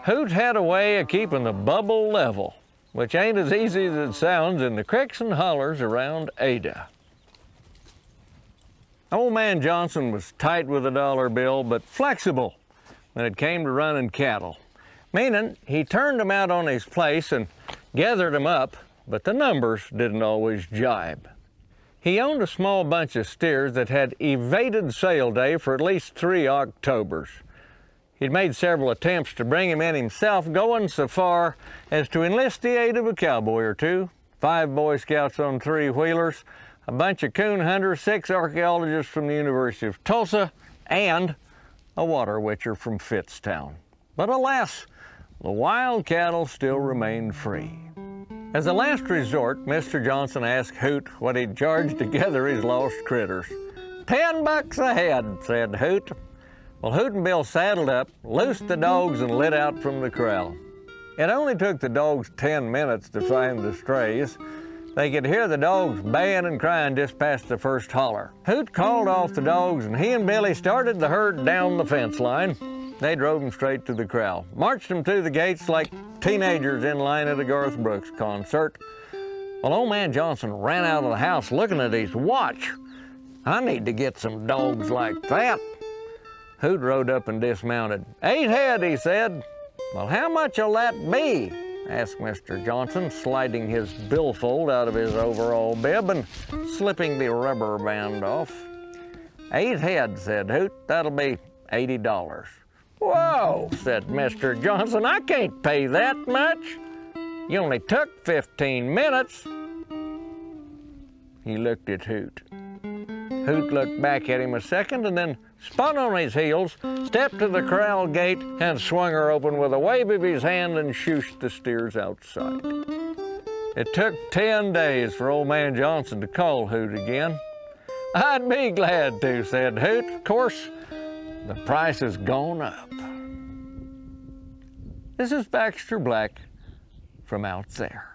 Hoot had a way of keeping the bubble level, which ain't as easy as it sounds in the creeks and hollers around Ada. Old man Johnson was tight with a dollar bill, but flexible when it came to running cattle, meaning he turned them out on his place and gathered them up, but the numbers didn't always jibe. He owned a small bunch of steers that had evaded sale day for at least 3 Octobers. He'd made several attempts to bring him in himself, going so far as to enlist the aid of a cowboy or two, 5 Boy Scouts on 3-wheelers, a bunch of coon hunters, 6 archaeologists from the University of Tulsa, and a water witcher from Fittstown. But alas, the wild cattle still remained free. As a last resort, Mr. Johnson asked Hoot what he'd charge to gather his lost critters. $10 a head, said Hoot. Well, Hoot and Bill saddled up, loosed the dogs, and lit out from the corral. It only took the dogs 10 minutes to find the strays. They could hear the dogs baying and crying just past the first holler. Hoot called off the dogs, and he and Billy started the herd down the fence line. They drove them straight to the corral, marched them to the gates like teenagers in line at a Garth Brooks concert. Well, old man Johnson ran out of the house looking at his watch. I need to get some dogs like that. Hoot rode up and dismounted. 8 head, he said. Well, how much'll that be? Asked Mr. Johnson, sliding his billfold out of his overall bib and slipping the rubber band off. 8 head, said Hoot. That'll be $80. Whoa, said Mr. Johnson. I can't pay that much. You only took 15 minutes. He looked at Hoot. Hoot looked back at him a second and then spun on his heels, stepped to the corral gate, and swung her open with a wave of his hand and shooshed the steers outside. It took 10 days for old man Johnson to call Hoot again. I'd be glad to, said Hoot. Of course, the price has gone up. This is Baxter Black from out there.